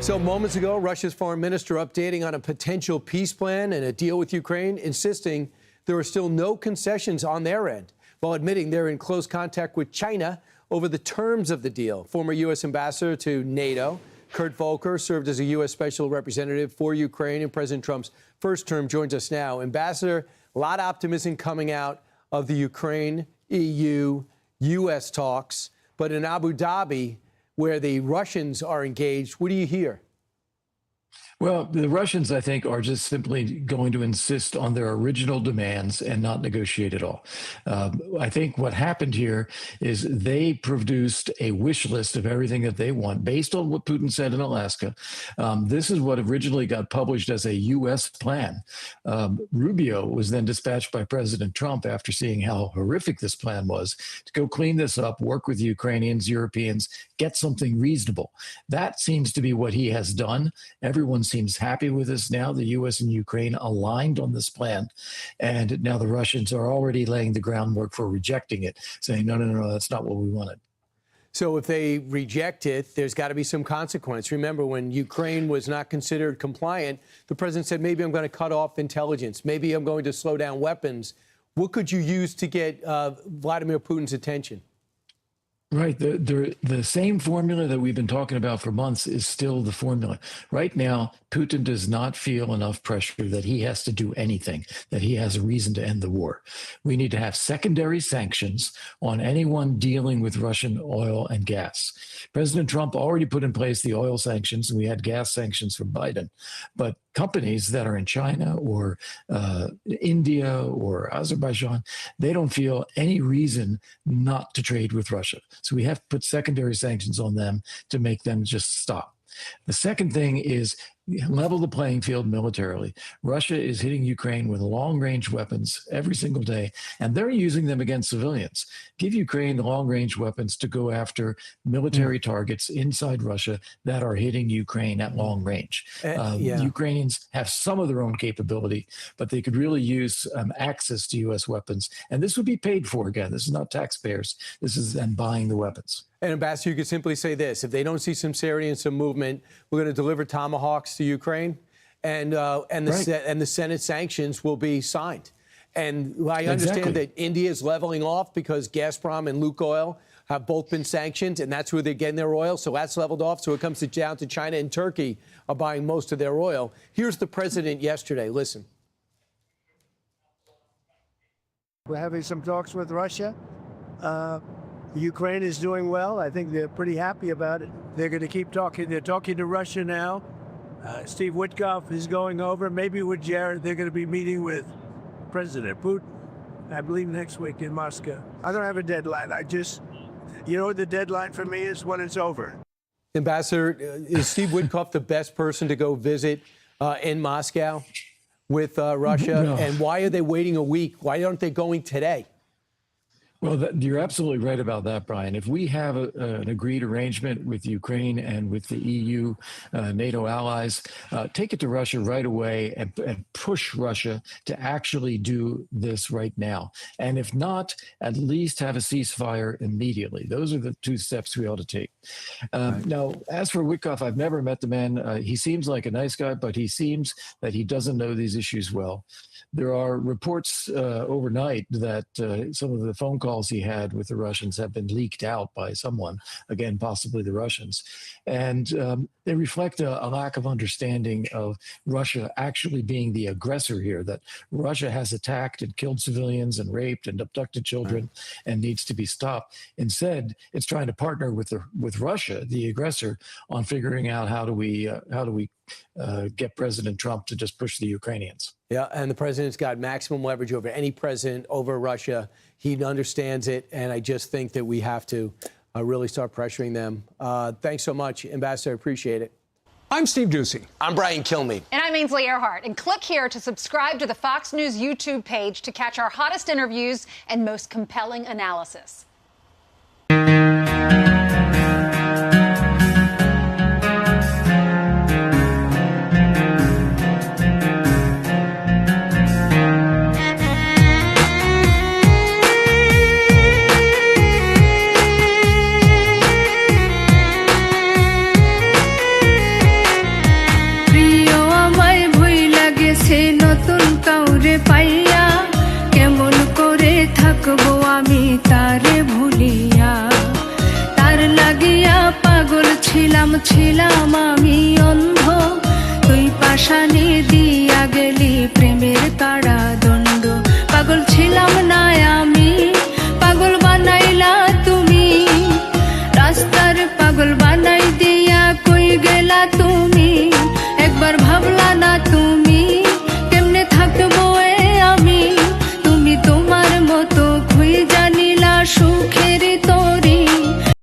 So moments ago, Russia's foreign minister updating on a potential peace plan and a deal with Ukraine, insisting there are still no concessions on their end, while admitting they're in close contact with China over the terms of the deal. Former U.S. ambassador to NATO, Kurt Volker, served as a U.S. special representative for Ukraine in President Trump's first term, joins us now. Ambassador, a lot of optimism coming out of the Ukraine, EU, U.S. talks, but in Abu Dhabi, where the Russians are engaged, what do you hear? Well, the Russians, I think, are just simply going to insist on their original demands and not negotiate at all. I think what happened here is they produced a wish list of everything that they want based on what Putin said in Alaska. This is what originally got published as a U.S. plan. Rubio was then dispatched by President Trump after seeing how horrific this plan was to go clean this up, work with Ukrainians, Europeans, get something reasonable. That seems to be what he has done. Everyone seems happy with this now. The U.S. and Ukraine aligned on this plan. And now the Russians are already laying the groundwork for rejecting it, saying, no, that's not what we wanted. So if they reject it, there's got to be some consequence. Remember, when Ukraine was not considered compliant, the president said, maybe I'm going to cut off intelligence. Maybe I'm going to slow down weapons. What could you use to get Vladimir Putin's attention? Right. The same formula that we've been talking about for months is still the formula. Right now, Putin does not feel enough pressure that he has to do anything, that he has a reason to end the war. We need to have secondary sanctions on anyone dealing with Russian oil and gas. President Trump already put in place the oil sanctions, and we had gas sanctions from Biden. But companies that are in China or India or Azerbaijan, they don't feel any reason not to trade with Russia. So we have to put secondary sanctions on them to make them just stop. The second thing is level the playing field militarily. Russia is hitting Ukraine with long-range weapons every single day, and they're using them against civilians. Give Ukraine the long-range weapons to go after military targets inside Russia that are hitting Ukraine at long range. Ukrainians have some of their own capability, but they could really use access to U.S. weapons. And this would be paid for again. This is not taxpayers. This is them buying the weapons. And Ambassador, you could simply say this: if they don't see sincerity and some movement, we're going to deliver Tomahawks to Ukraine, and the Senate sanctions will be signed. And I understand that India is leveling off because Gazprom and Lukoil have both been sanctioned, and that's where they're getting their oil. So that's leveled off. So it comes down to China and Turkey are buying most of their oil. Here's the president yesterday. Listen. We're having some talks with Russia. Ukraine is doing well. I think they're pretty happy about it. They're going to keep talking. They're talking to Russia now. Steve Witkoff is going over. Maybe with Jared, they're going to be meeting with President Putin, I believe, next week in Moscow. I don't have a deadline. You know what the deadline for me is? When it's over. Ambassador, is Steve Witkoff the best person to go visit in Moscow with Russia? No. And why are they waiting a week? Why aren't they going today? Well, you're absolutely right about that, Brian. If we have an agreed arrangement with Ukraine and with the EU, NATO allies, take it to Russia right away and push Russia to actually do this right now. And if not, at least have a ceasefire immediately. Those are the two steps we ought to take. Now, as for Witkoff, I've never met the man. He seems like a nice guy, but he seems that he doesn't know these issues well. There are reports overnight that some of the phone calls he had with the Russians have been leaked out by someone, again, possibly the Russians. And they reflect a lack of understanding of Russia actually being the aggressor here, that Russia has attacked and killed civilians and raped and abducted children and needs to be stopped. Instead, it's trying to partner with Russia, the aggressor, on figuring out how do we get President Trump to just push the Ukrainians. Yeah, and the president's got maximum leverage over any president over Russia. He understands it, and I just think that we have to really start pressuring them. Thanks so much, Ambassador. Appreciate it. I'm Steve Doocy. I'm Brian Kilmeade. And I'm Ainsley Earhart. And click here to subscribe to the Fox News YouTube page to catch our hottest interviews and most compelling analysis. আমি তারে ভুলিয়া তার লাগিয়া পাগল ছিলাম আমি অন্ধ তুই পাশানি দিয়া গেলি প্রেমের কাড়া